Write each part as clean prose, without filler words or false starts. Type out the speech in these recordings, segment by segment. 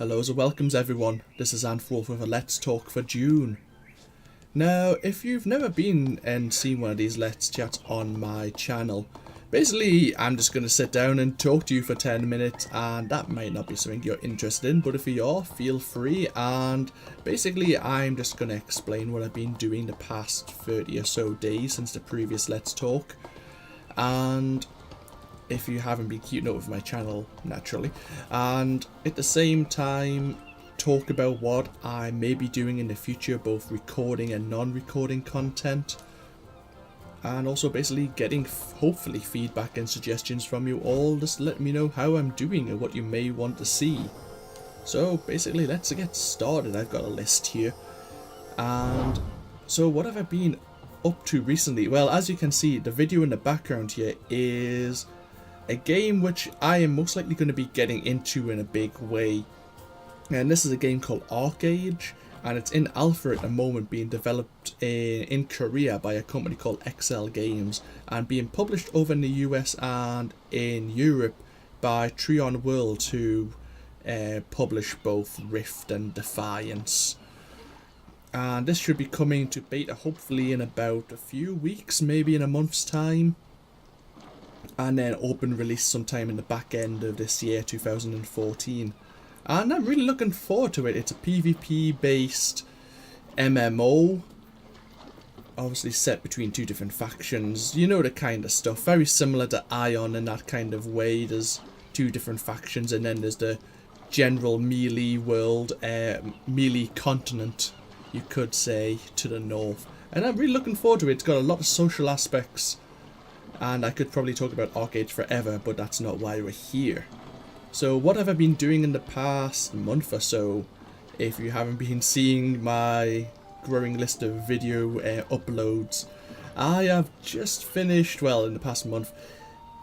Hellos and welcomes everyone, this is AnthWolf with a Let's Talk for June. Now, if you've never been and seen one of these Let's Chats on my channel, basically I'm just going to sit down and talk to you for 10 minutes, and that might not be something you're interested in, but if you are, feel free. And basically I'm just going to explain what I've been doing the past 30 or so days since the previous Let's Talk. And if you haven't been keeping up with my channel, naturally, and at the same time talk about what I may be doing in the future, both recording and non-recording content, and also basically getting hopefully feedback and suggestions from you all, just let me know how I'm doing and what you may want to see. So basically let's get started. I've got a list here, and so what have I been up to recently? Well, as you can see, the video in the background here is a game which I am most likely going to be getting into in a big way, and this is a game called Arcade, and it's in alpha at the moment, being developed in Korea by a company called XL Games, and being published over in the US and in Europe by Trion World, who publish both Rift and Defiance. And this should be coming to beta hopefully in about a few weeks, maybe in a month's time, and then open release sometime in the back end of this year, 2014. And I'm really looking forward to it. It's a PvP based MMO, obviously set between two different factions, you know, the kind of stuff, very similar to Ion in that kind of way. There's two different factions, and then there's the general melee world, melee continent, you could say, to the north. And I'm really looking forward to it. It's got a lot of social aspects, and I could probably talk about Arcade forever, but that's not why we're here. So what have I been doing in the past month or so? If you haven't been seeing my growing list of video uploads, I have just finished, well, in the past month,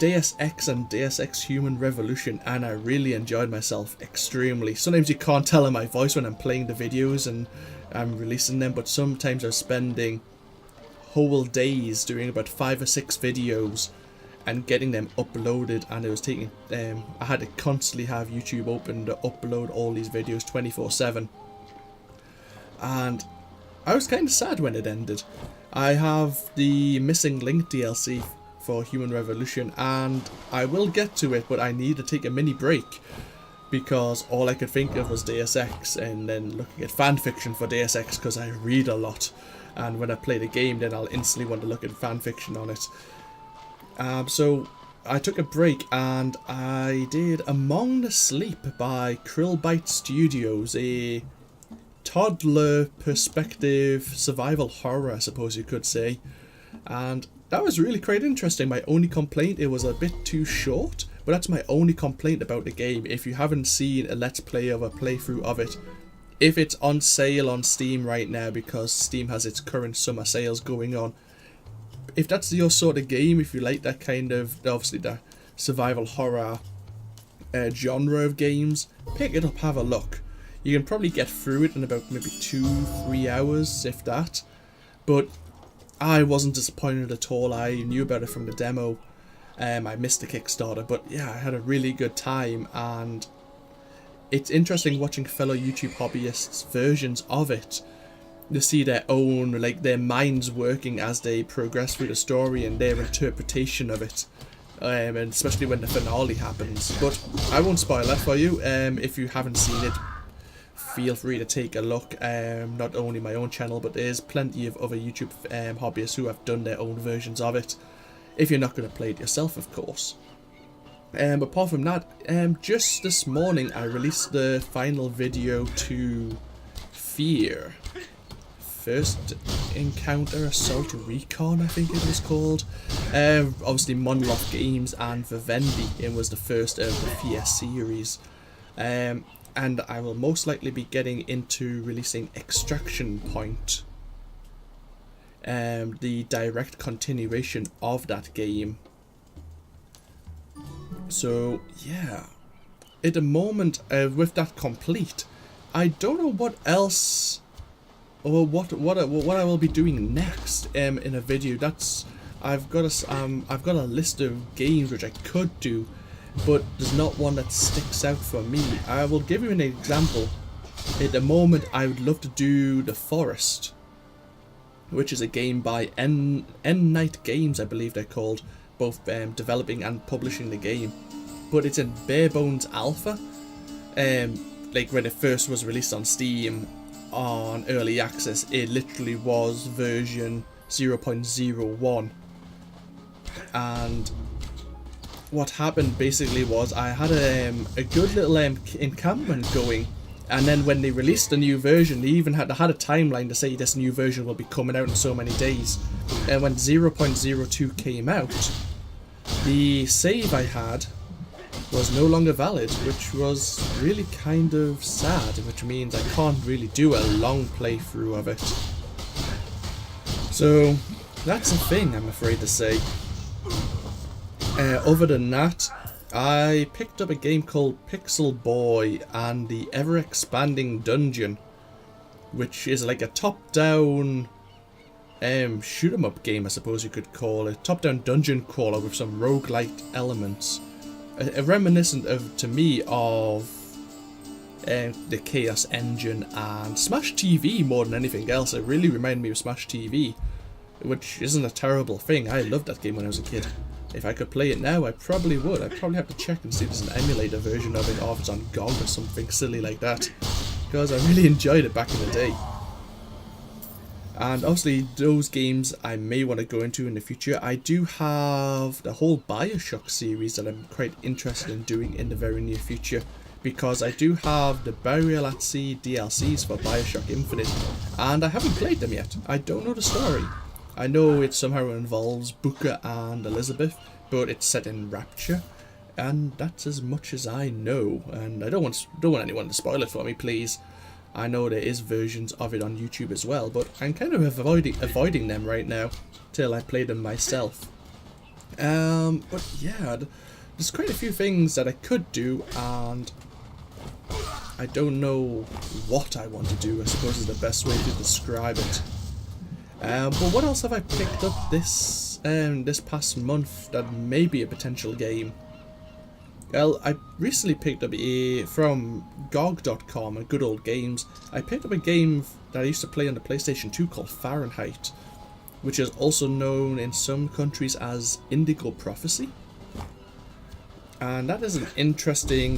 Deus Ex and Deus Ex Human Revolution, and I really enjoyed myself extremely. Sometimes you can't tell in my voice when I'm playing the videos and I'm releasing them, but sometimes I'm spending whole days doing about 5 or 6 videos and getting them uploaded, and it was taking I had to constantly have YouTube open to upload all these videos 24/7, and I was kind of sad when it ended. I have the Missing Link DLC for Human Revolution, and I will get to it, but I need to take a mini break because all I could think of was Deus Ex, and then looking at fanfiction for Deus Ex because I read a lot. And when I play the game, then I'll instantly want to look at fanfiction on it. So I took a break and I did Among the Sleep by Krillbite Studios, a toddler perspective survival horror, I suppose you could say. And that was really quite interesting. My only complaint, it was a bit too short, but that's my only complaint about the game. If you haven't seen a Let's Play of a playthrough of it, if it's on sale on Steam right now, because Steam has its current summer sales going on, if that's your sort of game, if you like that kind of, obviously the survival horror genre of games, pick it up, have a look. You can probably get through it in about maybe 2-3 hours, if that. But I wasn't disappointed at all. I knew about it from the demo. I missed the Kickstarter, but yeah, I had a really good time, and it's interesting watching fellow YouTube hobbyists' versions of it, to see their own, like, their minds working as they progress through the story and their interpretation of it, and especially when the finale happens. But I won't spoil that for you. If you haven't seen it, feel free to take a look. Not only my own channel, but there's plenty of other YouTube hobbyists who have done their own versions of it, if you're not going to play it yourself, of course. Apart from that, just this morning I released the final video to F.E.A.R. First Encounter Assault Recon, I think it was called. Obviously Monolith Games and Vivendi, it was the first of the F.E.A.R. series. And I will most likely be getting into releasing Extraction Point, the direct continuation of that game. So yeah, at the moment, with that complete, I don't know what else, or what I will be doing next in a video. I've got a list of games which I could do, but there's not one that sticks out for me. I will give you an example. At the moment, I would love to do The Forest, which is a game by N Night Games, I believe they're called, both developing and publishing the game. But it's in bare bones alpha. Like when it first was released on Steam on early access, it literally was version 0.01. And what happened basically was I had a good little encampment going, and then when they released the new version, they even had a timeline to say this new version will be coming out in so many days. And when 0.02 came out, the save I had was no longer valid, which was really kind of sad, which means I can't really do a long playthrough of it. So that's a thing, I'm afraid to say. Other than that, I picked up a game called Pixel Boy and the Ever Expanding Dungeon, which is like a top-down shoot 'em up game, I suppose you could call it. Top-down dungeon crawler with some roguelike elements. A reminiscent to me of the Chaos Engine and Smash TV more than anything else. It really reminded me of Smash TV, which isn't a terrible thing. I loved that game when I was a kid. If I could play it now, I probably would. I'd probably have to check and see if there's an emulator version of it, or if it's on GOG or something silly like that, because I really enjoyed it back in the day. And obviously those games I may want to go into in the future. I do have the whole Bioshock series that I'm quite interested in doing in the very near future, because I do have the Burial at Sea DLCs for Bioshock Infinite, and I haven't played them yet. I don't know the story. I know it somehow involves Booker and Elizabeth, but it's set in Rapture, and that's as much as I know. And I don't want anyone to spoil it for me, please. I know there is versions of it on YouTube as well, but I'm kind of avoiding them right now till I play them myself. But yeah, there's quite a few things that I could do, and I don't know what I want to do, I suppose is the best way to describe it. But what else have I picked up this past month that may be a potential game? Well, I recently picked up from GOG.com, a good old games. I picked up a game that I used to play on the PlayStation 2 called Fahrenheit, which is also known in some countries as Indigo Prophecy. And that is an interesting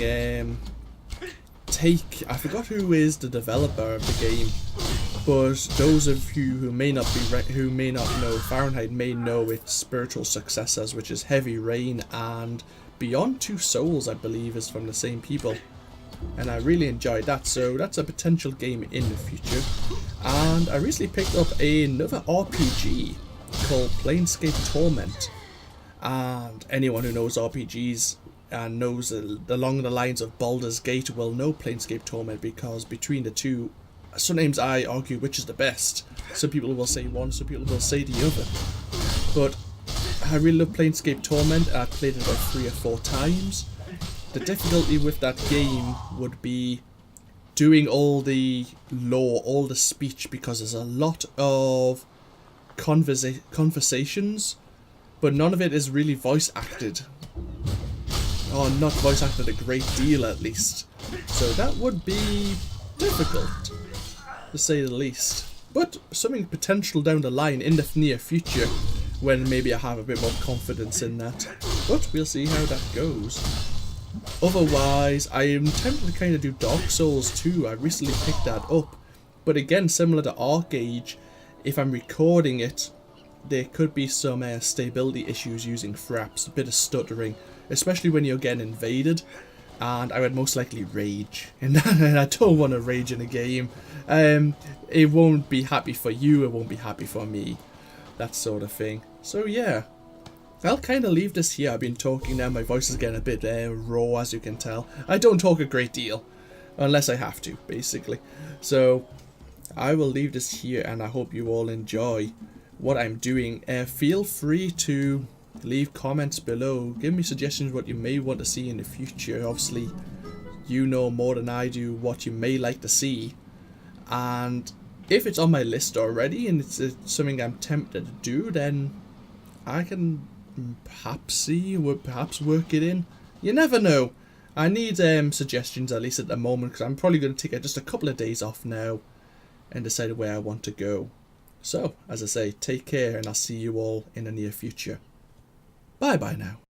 take. I forgot who is the developer of the game, but those of you who may not know Fahrenheit may know its spiritual successors, which is Heavy Rain and Beyond Two Souls, I believe, is from the same people. And I really enjoyed that, so that's a potential game in the future. And I recently picked up another RPG called Planescape Torment. And anyone who knows RPGs and knows along the lines of Baldur's Gate will know Planescape Torment, because between the two, sometimes I argue which is the best. Some people will say one, some people will say the other. But I really love Planescape Torment. I played it about 3 or 4 times. The difficulty with that game would be doing all the lore, all the speech, because there's a lot of conversations, but none of it is really voice acted. Or not voice acted a great deal, at least. So that would be difficult, to say the least. But something potential down the line in the near future, when maybe I have a bit more confidence in that. But we'll see how that goes. Otherwise, I am tempted to kind of do Dark Souls 2. I recently picked that up. But again, similar to ArcAge, if I'm recording it, there could be some stability issues using fraps, a bit of stuttering, especially when you're getting invaded. And I would most likely rage. And I don't want to rage in a game. It won't be happy for you, it won't be happy for me. That sort of thing. So yeah, I'll kind of leave this here. I've been talking now, my voice is getting a bit raw, as you can tell. I don't talk a great deal, unless I have to, basically. So I will leave this here, and I hope you all enjoy what I'm doing. Feel free to leave comments below. Give me suggestions what you may want to see in the future. Obviously, you know more than I do what you may like to see. And if it's on my list already and it's something I'm tempted to do, then I can perhaps work it in. You never know. I need suggestions, at least at the moment, because I'm probably going to take just a couple of days off now and decide where I want to go. So, as I say, take care, and I'll see you all in the near future. Bye bye now.